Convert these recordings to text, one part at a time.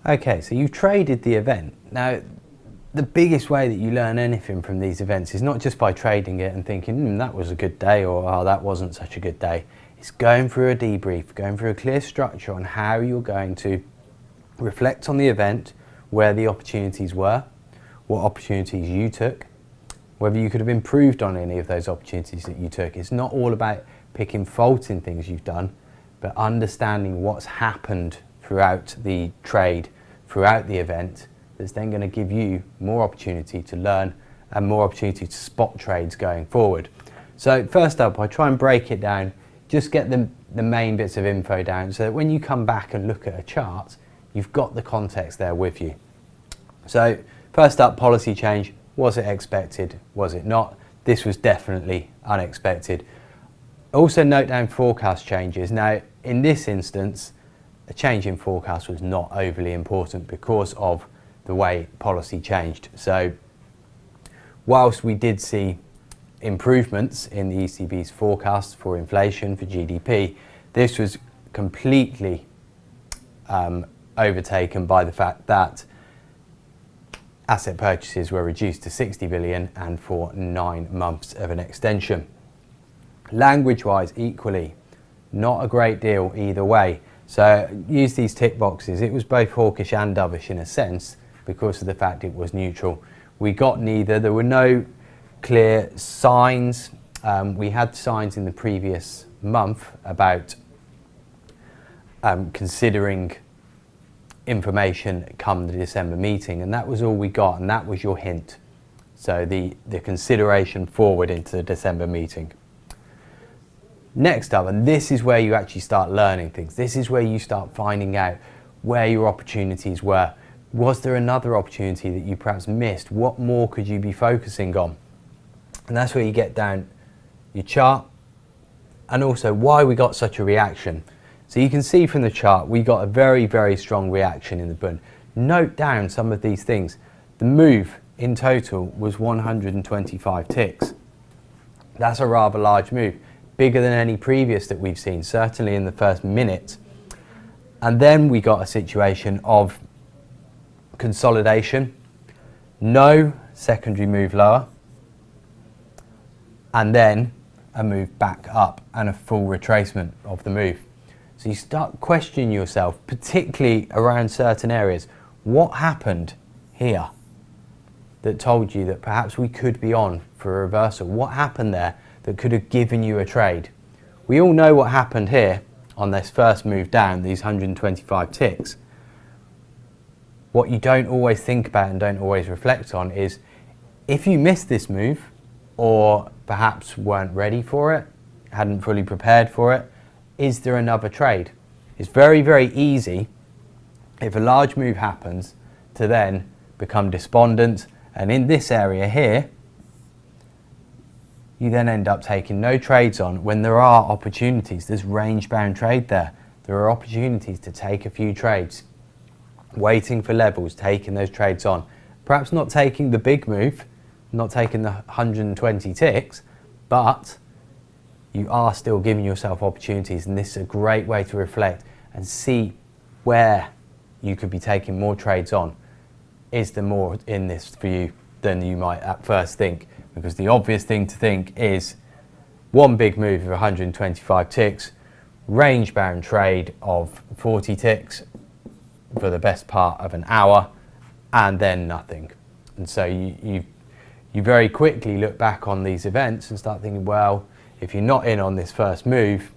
Okay, so you traded the event. Now, the biggest way that you learn anything from these events is not just by trading it and thinking, that was a good day, or oh, that wasn't such a good day. It's going through a debrief, going through a clear structure on how you're going to reflect on the event, where the opportunities were, what opportunities you took, whether you could have improved on any of those opportunities that you took. It's not all about picking fault in things you've done, but understanding what's happened throughout the trade, throughout the event, that's then going to give you more opportunity to learn and more opportunity to spot trades going forward. So first up, I try and break it down, just get the main bits of info down so that when you come back and look at a chart, you've got the context there with you. So first up, policy change. Was it expected? Was it not? This was definitely unexpected. Also note down forecast changes. Now, in this instance, a change in forecast was not overly important because of the way policy changed. So whilst we did see improvements in the ECB's forecasts for inflation, for GDP, this was completely overtaken by the fact that asset purchases were reduced to 60 billion and for 9 months of an extension. Language-wise, equally, not a great deal either way. So use these tick boxes. It was both hawkish and dovish in a sense because of the fact it was neutral. We got neither. There were no clear signs. We had signs in the previous month about considering information come the December meeting, and that was all we got, and that was your hint. So the consideration forward into the December meeting. Next up, and this is where you actually start learning things. This is where you start finding out where your opportunities were. Was there another opportunity that you perhaps missed? What more could you be focusing on? And that's where you get down your chart and also why we got such a reaction. So you can see from the chart, we got a very, very strong reaction in the Bund. Note down some of these things. The move in total was 125 ticks. That's a rather large move, bigger than any previous that we've seen, certainly in the first minute. And then we got a situation of consolidation, no secondary move lower, and then a move back up and a full retracement of the move. So you start questioning yourself, particularly around certain areas. What happened here that told you that perhaps we could be on for a reversal? What happened there that could have given you a trade? We all know what happened here on this first move down, these 125 ticks. What you don't always think about and don't always reflect on is if you missed this move or perhaps weren't ready for it, hadn't fully prepared for it, is there another trade? It's very, very easy if a large move happens to then become despondent, and in this area here you then end up taking no trades on when there are opportunities. There's range bound trade there. There are opportunities to take a few trades, waiting for levels, taking those trades on, perhaps not taking the big move, not taking the 120 ticks, but you are still giving yourself opportunities, and this is a great way to reflect and see where you could be taking more trades on. Is there more in this for you than you might at first think? Because the obvious thing to think is one big move of 125 ticks, range bound trade of 40 ticks for the best part of an hour, and then nothing. And so you very quickly look back on these events and start thinking, well, if you're not in on this first move,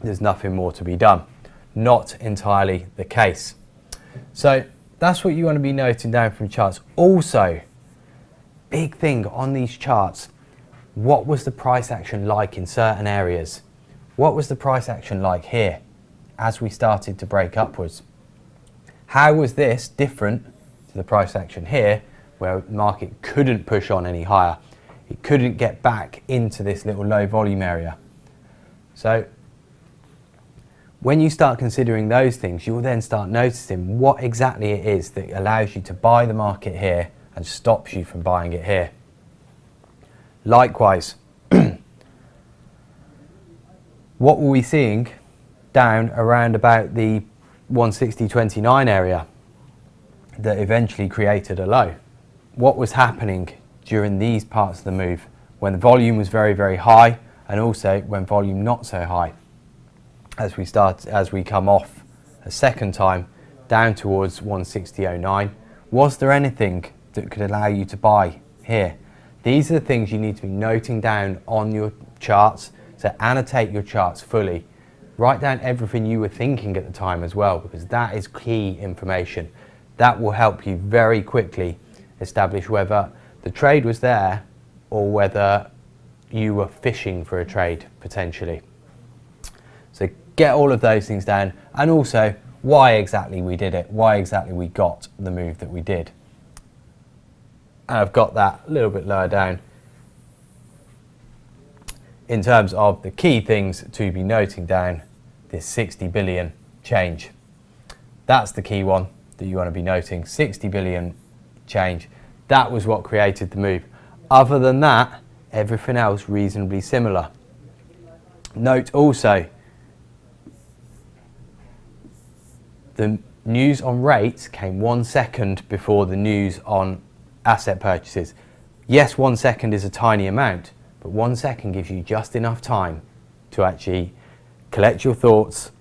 there's nothing more to be done. Not entirely the case. So that's what you want to be noting down from charts. Also, big thing on these charts, what was the price action like in certain areas? What was the price action like here as we started to break upwards? How was this different to the price action here, where the market couldn't push on any higher? It couldn't get back into this little low volume area. So when you start considering those things, you'll then start noticing what exactly it is that allows you to buy the market here and stops you from buying it here. Likewise, what were we seeing down around about the 160.29 area? that eventually created a low. What was happening during these parts of the move when the volume was very, very high, and also when volume not so high? As we come off a second time down towards 160.09, was there anything that could allow you to buy here? These are the things you need to be noting down on your charts. So annotate your charts fully. Write down everything you were thinking at the time as well, because that is key information. That will help you very quickly establish whether the trade was there or whether you were fishing for a trade potentially. So get all of those things down, and also why exactly we did it, why exactly we got the move that we did. And I've got that a little bit lower down in terms of the key things to be noting down. This 60 billion change, that's the key one that you want to be noting. 60 billion change, that was what created the move. Other than that, everything else reasonably similar. Note also the news on rates came 1 second before the news on asset purchases. Yes, 1 second is a tiny amount, but 1 second gives you just enough time to actually collect your thoughts.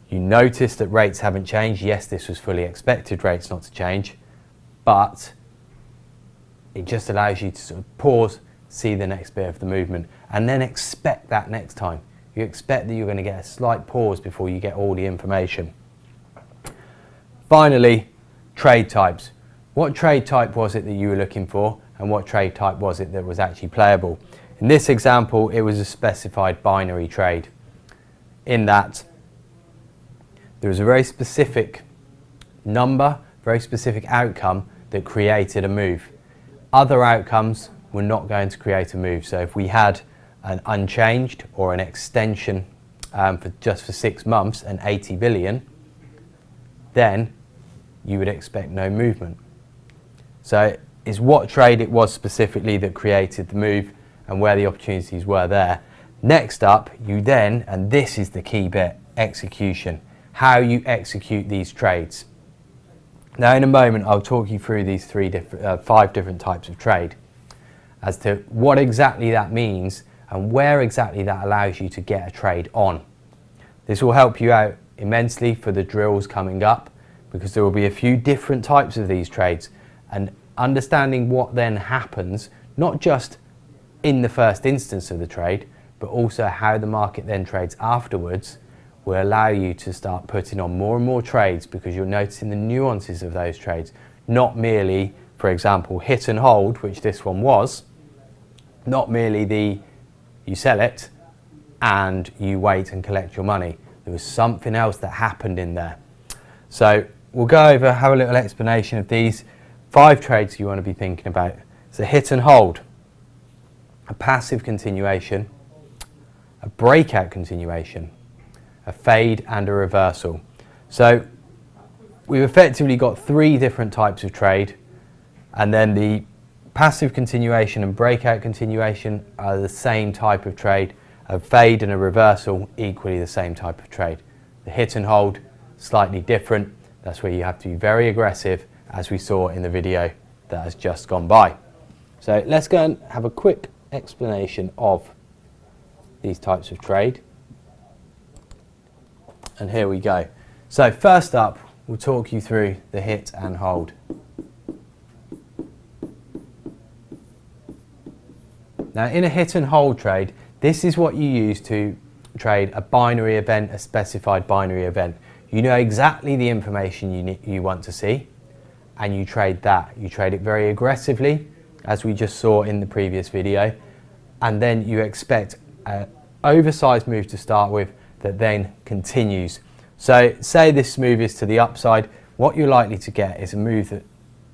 You notice that rates haven't changed. Yes, this was fully expected rates not to change, but it just allows you to sort of pause, see the next bit of the movement, and then expect that next time. You expect that you're going to get a slight pause before you get all the information. Finally, trade types. What trade type was it that you were looking for, and what trade type was it that was actually playable? In this example, it was a specified binary trade, in that there was a very specific number, very specific outcome that created a move. Other outcomes were not going to create a move. So if we had an unchanged or an extension for 6 months and 80 billion, then you would expect no movement. So it's what trade it was specifically that created the move and where the opportunities were there. Next up, you then, and this is the key bit, execution. How you execute these trades. Now in a moment I'll talk you through these 5 different types of trade as to what exactly that means and where exactly that allows you to get a trade on. This will help you out immensely for the drills coming up, because there will be a few different types of these trades, and understanding what then happens, not just in the first instance of the trade, but also how the market then trades afterwards, will allow you to start putting on more and more trades, because you're noticing the nuances of those trades, not merely, for example, hit and hold, which this one was, not merely you sell it and you wait and collect your money. There was something else that happened in there. So we'll go over, have a little explanation of these 5 trades you want to be thinking about. So hit and hold, a passive continuation, a breakout continuation, a fade and a reversal. So we've effectively got 3 different types of trade, and then the passive continuation and breakout continuation are the same type of trade. A fade and a reversal, equally the same type of trade. The hit and hold, slightly different. That's where you have to be very aggressive, as we saw in the video that has just gone by. So let's go and have a quick explanation of these types of trade. And here we go. So first up, we'll talk you through the hit and hold. Now in a hit and hold trade, this is what you use to trade a binary event, a specified binary event. You know exactly the information you want to see, and you trade that. You trade it very aggressively, as we just saw in the previous video, and then you expect an oversized move to start with that then continues. So say this move is to the upside, what you're likely to get is a move that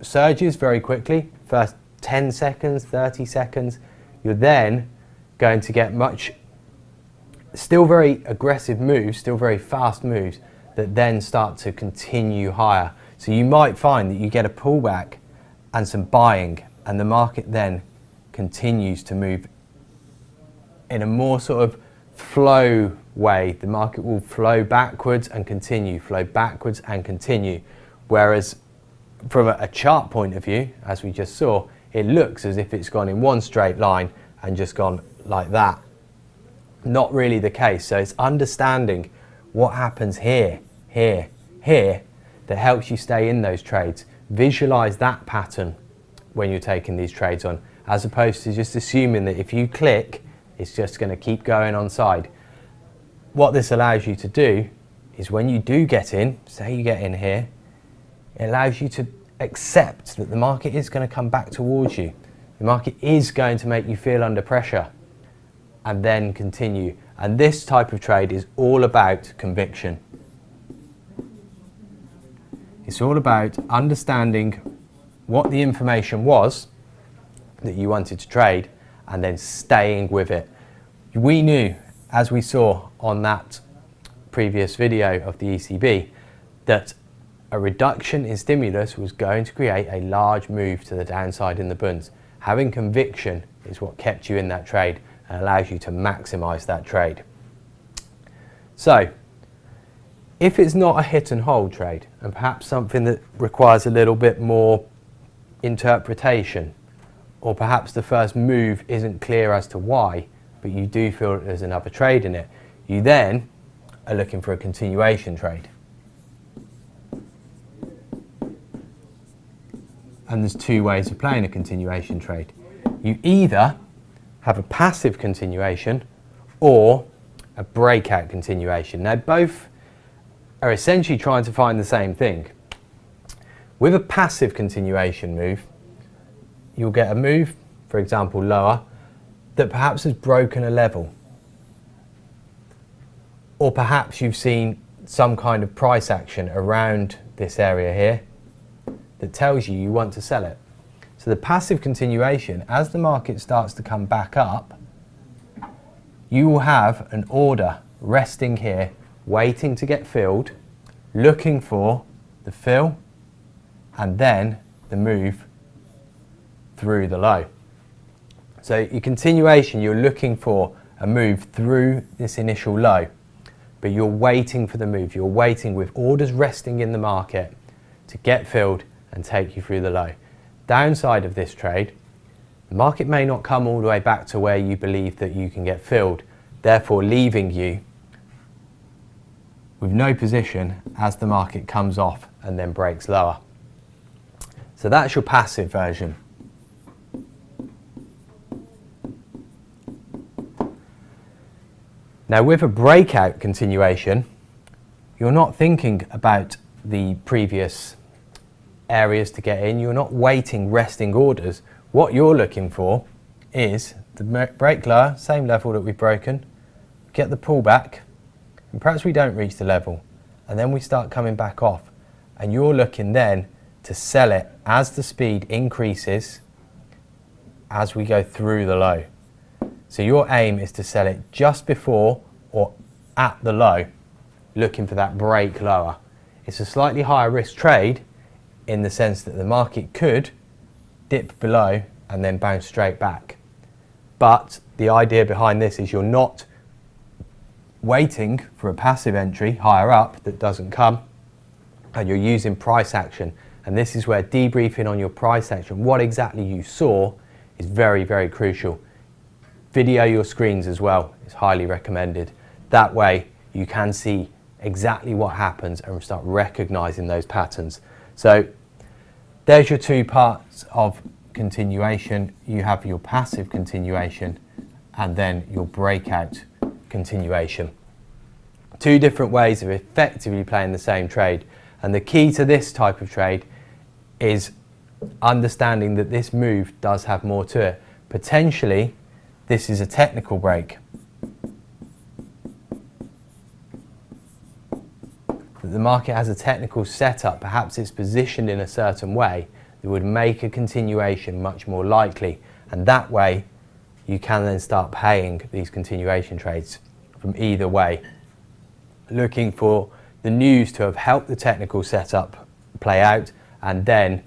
surges very quickly, first 10 seconds, 30 seconds. You're then going to get still very aggressive moves, still very fast moves that then start to continue higher. So you might find that you get a pullback and some buying, and the market then continues to move in a more sort of flow way. The market will flow backwards and continue, flow backwards and continue. Whereas from a chart point of view, as we just saw, it looks as if it's gone in one straight line and just gone like that. Not really the case. So it's understanding what happens here, here, here that helps you stay in those trades. Visualize that pattern when you're taking these trades on, as opposed to just assuming that if you click, it's just going to keep going on side. What this allows you to do is when you do get in, say you get in here, it allows you to accept that the market is going to come back towards you. The market is going to make you feel under pressure and then continue. And this type of trade is all about conviction. It's all about understanding what the information was that you wanted to trade and then staying with it. We knew, as we saw on that previous video of the ECB, that a reduction in stimulus was going to create a large move to the downside in the bunds. Having conviction is what kept you in that trade and allows you to maximize that trade. So, if it's not a hit and hold trade, and perhaps something that requires a little bit more interpretation, or perhaps the first move isn't clear as to why, but you do feel that there's another trade in it, you then are looking for a continuation trade. And there's two ways of playing a continuation trade. You either have a passive continuation or a breakout continuation. Now both are essentially trying to find the same thing. With a passive continuation move, you'll get a move, for example lower, that perhaps has broken a level. Or perhaps you've seen some kind of price action around this area here that tells you want to sell it. So the passive continuation, as the market starts to come back up, you will have an order resting here, waiting to get filled, looking for the fill and then the move through the low. So your continuation, you're looking for a move through this initial low, but you're waiting for the move. You're waiting with orders resting in the market to get filled and take you through the low. Downside of this trade, the market may not come all the way back to where you believe that you can get filled, therefore leaving you with no position as the market comes off and then breaks lower. So that's your passive version. Now with a breakout continuation, you're not thinking about the previous areas to get in, you're not waiting resting orders. What you're looking for is the break lower, same level that we've broken, get the pullback, and perhaps we don't reach the level, and then we start coming back off, and you're looking then to sell it as the speed increases as we go through the low. So your aim is to sell it just before or at the low, looking for that break lower. It's a slightly higher risk trade in the sense that the market could dip below and then bounce straight back. But the idea behind this is you're not waiting for a passive entry higher up that doesn't come, and you're using price action. And this is where debriefing on your price action, what exactly you saw, is very, very crucial. Video your screens as well is highly recommended. That way you can see exactly what happens and start recognizing those patterns. So there's your two parts of continuation. You have your passive continuation and then your breakout continuation. Two different ways of effectively playing the same trade. And the key to this type of trade is understanding that this move does have more to it. Potentially, this is a technical break. The market has a technical setup, perhaps it's positioned in a certain way that would make a continuation much more likely, and that way you can then start paying these continuation trades from either way, looking for the news to have helped the technical setup play out and then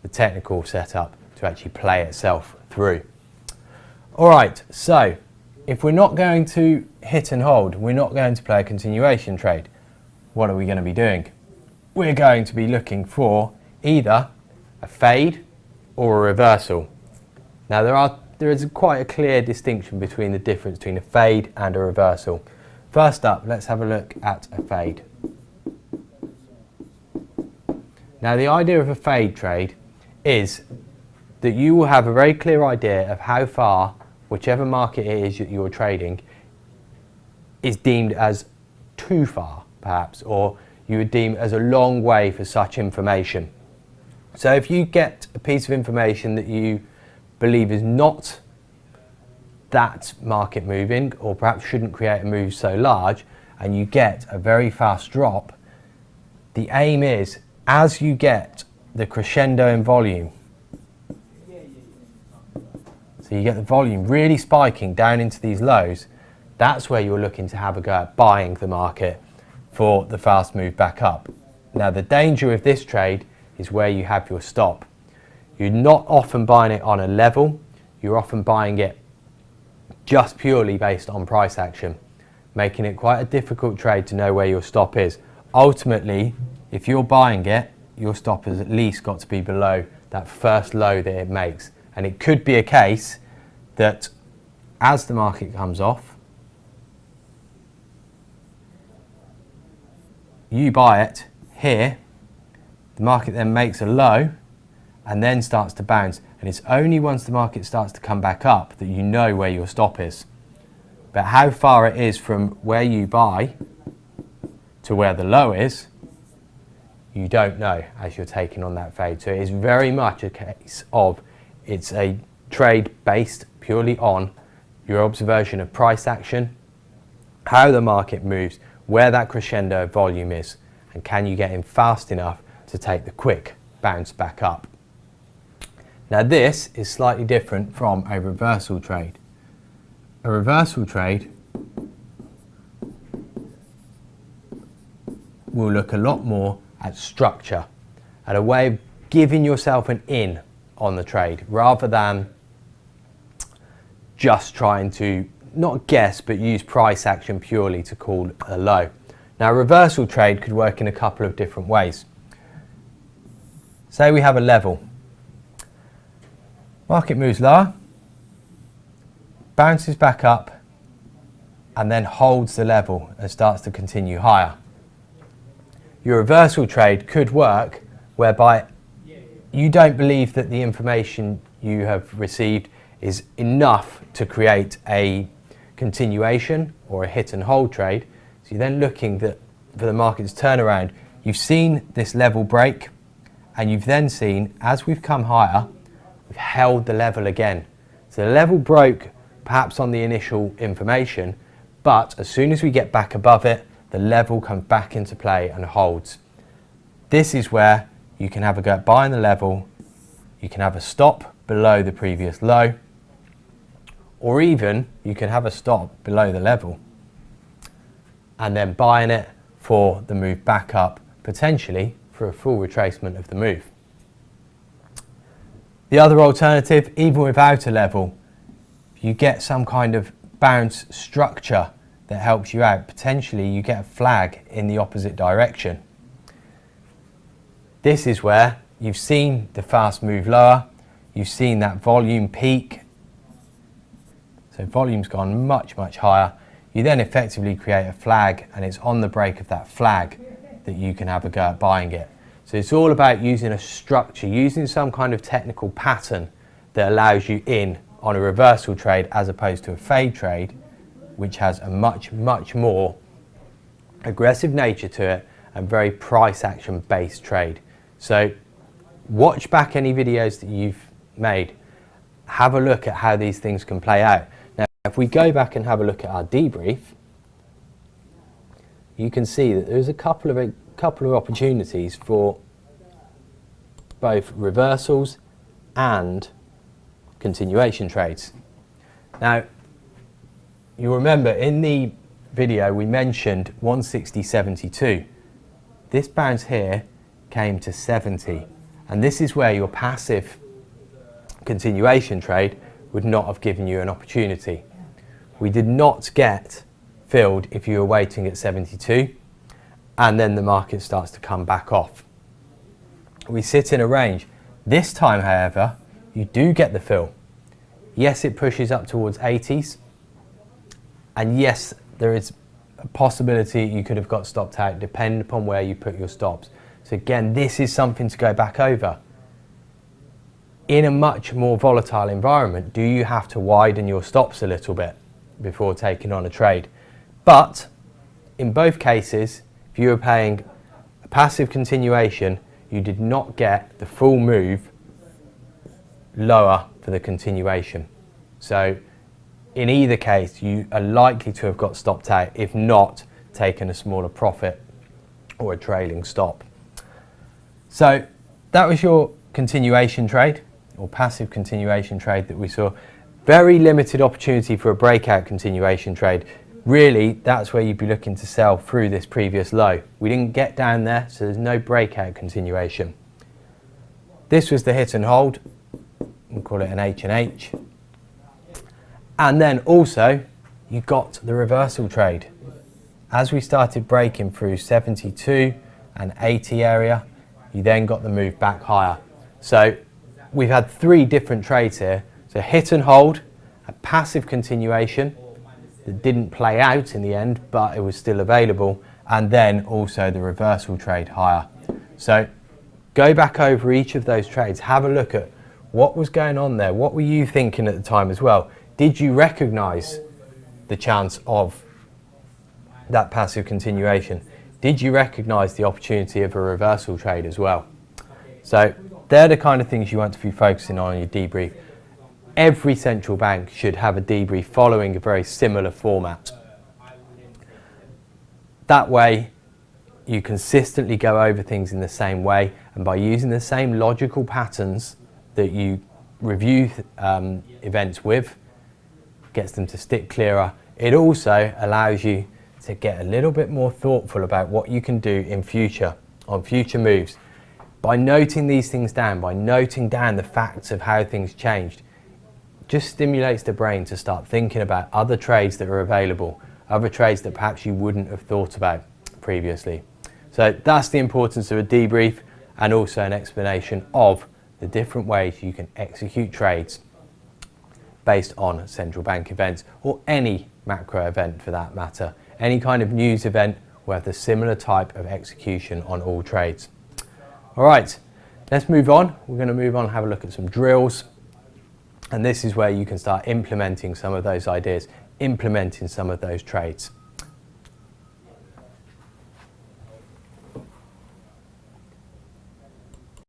the technical setup to actually play itself through. Alright, so if we're not going to hit and hold, we're not going to play a continuation trade, what are we going to be doing? We're going to be looking for either a fade or a reversal. Now there is quite a clear distinction between the difference between a fade and a reversal. First up, let's have a look at a fade. Now the idea of a fade trade is that you will have a very clear idea of how far whichever market it is that you're trading is deemed as too far, perhaps, or you would deem as a long way for such information. So if you get a piece of information that you believe is not that market moving, or perhaps shouldn't create a move so large, and you get a very fast drop, the aim is, as you get the crescendo in volume, so you get the volume really spiking down into these lows, that's where you're looking to have a go at buying the market for the fast move back up. Now the danger with this trade is where you have your stop. You're not often buying it on a level, you're often buying it just purely based on price action, making it quite a difficult trade to know where your stop is. Ultimately, if you're buying it, your stop has at least got to be below that first low that it makes. And it could be a case that as the market comes off, you buy it here, the market then makes a low and then starts to bounce. And it's only once the market starts to come back up that you know where your stop is. But how far it is from where you buy to where the low is, you don't know as you're taking on that fade. So it is very much a case of it's a trade based purely on your observation of price action, how the market moves, where that crescendo volume is, and can you get in fast enough to take the quick bounce back up. Now this is slightly different from a reversal trade. A reversal trade will look a lot more at structure, at a way of giving yourself an in on the trade, rather than just trying to not guess but use price action purely to call a low. Now a reversal trade could work in a couple of different ways. Say we have a level. Market moves lower, bounces back up, and then holds the level and starts to continue higher. Your reversal trade could work whereby you don't believe that the information you have received is enough to create a continuation or a hit and hold trade. So you're then looking for the market's turnaround. You've seen this level break, and you've then seen, as we've come higher, we've held the level again. So the level broke perhaps on the initial information, but as soon as we get back above it, the level comes back into play and holds. This is where you can have a go at buying the level, you can have a stop below the previous low, or even you can have a stop below the level and then buying it for the move back up, potentially for a full retracement of the move. The other alternative, even without a level, if you get some kind of bounce structure that helps you out, potentially you get a flag in the opposite direction. This is where you've seen the fast move lower, you've seen that volume peak, so volume's gone much, much higher. You then effectively create a flag, and it's on the break of that flag that you can have a go at buying it. So it's all about using a structure, using some kind of technical pattern that allows you in on a reversal trade as opposed to a fade trade, which has a much, much more aggressive nature to it and very price action based trade. So watch back any videos that you've made, have a look at how these things can play out. Now if we go back and have a look at our debrief, you can see that there's a couple of opportunities for both reversals and continuation trades. Now you'll remember in the video we mentioned 160.72. This bounce here came to 70, and this is where your passive continuation trade would not have given you an opportunity. We did not get filled if you were waiting at 72 and then the market starts to come back off. We sit in a range. This time, however, you do get the fill. Yes, it pushes up towards 80s, and yes, there is a possibility you could have got stopped out depending upon where you put your stops. So again, this is something to go back over. In a much more volatile environment, do you have to widen your stops a little bit before taking on a trade? But in both cases, if you were paying a passive continuation, you did not get the full move lower for the continuation. So in either case, you are likely to have got stopped out, if not taken a smaller profit or a trailing stop. So that was your continuation trade or passive continuation trade that we saw. Very limited opportunity for a breakout continuation trade. Really, that's where you'd be looking to sell through this previous low. We didn't get down there, so there's no breakout continuation. This was the hit and hold. We'll call it an H&H. And then also, you got the reversal trade. As we started breaking through 72 and 80 area, you then got the move back higher. So we've had three different trades here. So hit and hold, a passive continuation that didn't play out in the end, but it was still available, and then also the reversal trade higher. So go back over each of those trades, have a look at what was going on there. What were you thinking at the time as well? Did you recognize the chance of that passive continuation? Did you recognize the opportunity of a reversal trade as well? So they're the kind of things you want to be focusing on in your debrief. Every central bank should have a debrief following a very similar format. That way, you consistently go over things in the same way, and by using the same logical patterns that you review events with, gets them to stick clearer. It also allows you to get a little bit more thoughtful about what you can do in future, on future moves. By noting these things down, by noting down the facts of how things changed, just stimulates the brain to start thinking about other trades that are available, other trades that perhaps you wouldn't have thought about previously. So that's the importance of a debrief, and also an explanation of the different ways you can execute trades based on central bank events, or any macro event for that matter. Any kind of news event will have the similar type of execution on all trades. All right, let's move on. We're going to move on and have a look at some drills. And this is where you can start implementing some of those ideas, implementing some of those trades.